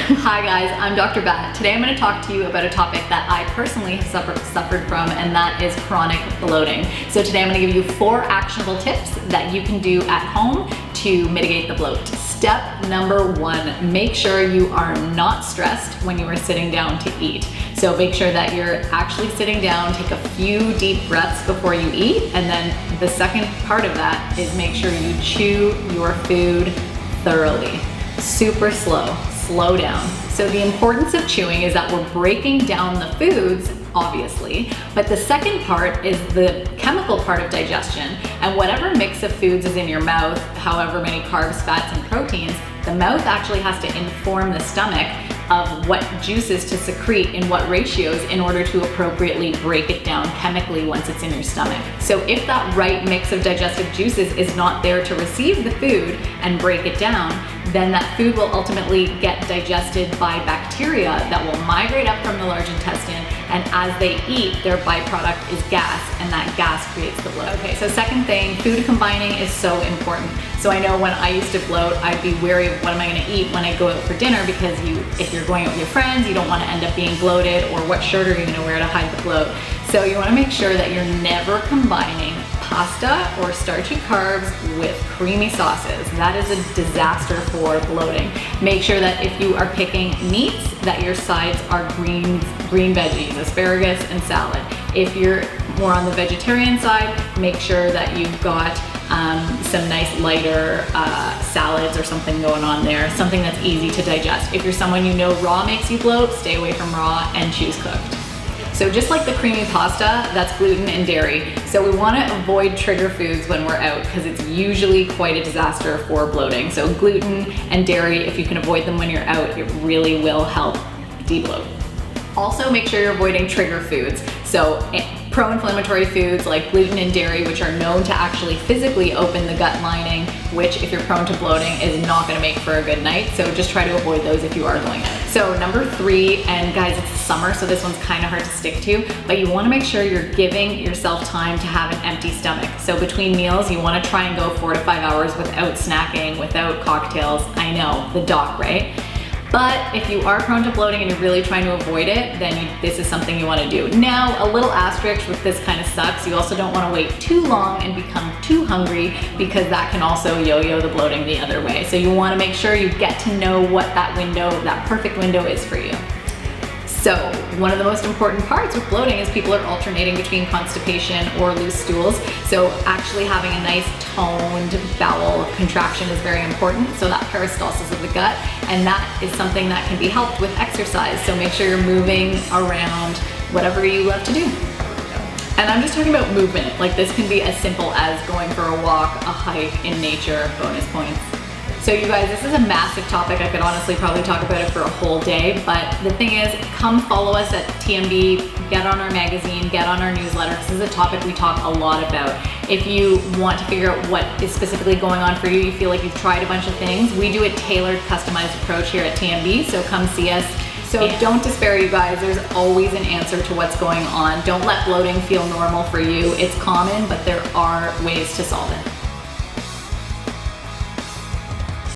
Hi guys, I'm Dr. Bhat. Today I'm going to talk to you about a topic that I personally have suffered from, and that is chronic bloating. So today I'm going to give you 4 actionable tips that you can do at home to mitigate the bloat. Step number 1, make sure you are not stressed when you are sitting down to eat. So make sure that you're actually sitting down, take a few deep breaths before you eat, and then the second part of that is make sure you chew your food thoroughly. Super slow down. So the importance of chewing is that we're breaking down the foods, obviously, but the second part is the chemical part of digestion. And whatever mix of foods is in your mouth, however many carbs, fats, and proteins, the mouth actually has to inform the stomach of what juices to secrete in what ratios in order to appropriately break it down chemically once it's in your stomach. So if that right mix of digestive juices is not there to receive the food and break it down, then that food will ultimately get digested by bacteria that will migrate up from the large intestine, and as they eat, their byproduct is gas, and that gas creates the bloat. Okay, so second thing, food combining is so important. So I know when I used to bloat, I'd be wary of what am I gonna eat when I go out for dinner, because if you're going out with your friends, you don't wanna end up being bloated, or what shirt are you gonna wear to hide the bloat. So you wanna make sure that you're never combining pasta or starchy carbs with creamy sauces. That is a disaster for bloating. Make sure that if you are picking meats, that your sides are green veggies, asparagus and salad. If you're more on the vegetarian side, make sure that you've got some nice lighter salads or something going on there, something that's easy to digest. If you're someone you know raw makes you bloat, stay away from raw and choose cooked. So just like the creamy pasta, that's gluten and dairy. So we want to avoid trigger foods when we're out, because it's usually quite a disaster for bloating. So gluten and dairy, if you can avoid them when you're out, it really will help debloat. Also make sure you're avoiding trigger foods. So pro-inflammatory foods like gluten and dairy, which are known to actually physically open the gut lining, which if you're prone to bloating is not gonna make for a good night. So just try to avoid those if you are going out. So number 3, and guys, it's summer, so this one's kind of hard to stick to, but you wanna make sure you're giving yourself time to have an empty stomach. So between meals, you wanna try and go 4 to 5 hours without snacking, without cocktails. I know, the doc, right? But if you are prone to bloating and you're really trying to avoid it, then this is something you want to do. Now, a little asterisk with this kind of sucks. You also don't want to wait too long and become too hungry, because that can also yo-yo the bloating the other way. So you want to make sure you get to know what that window, that perfect window is for you. So one of the most important parts with bloating is people are alternating between constipation or loose stools. So actually having a nice toned bowel contraction is very important. So that peristalsis of the gut, and that is something that can be helped with exercise. So make sure you're moving around, whatever you love to do. And I'm just talking about movement. Like, this can be as simple as going for a walk, a hike in nature, bonus points. So you guys, this is a massive topic. I could honestly probably talk about it for a whole day, but the thing is, come follow us at TMB, get on our magazine, get on our newsletter. This is a topic we talk a lot about. If you want to figure out what is specifically going on for you, you feel like you've tried a bunch of things, we do a tailored, customized approach here at TMB, so come see us. So don't despair, you guys. There's always an answer to what's going on. Don't let bloating feel normal for you. It's common, but there are ways to solve it.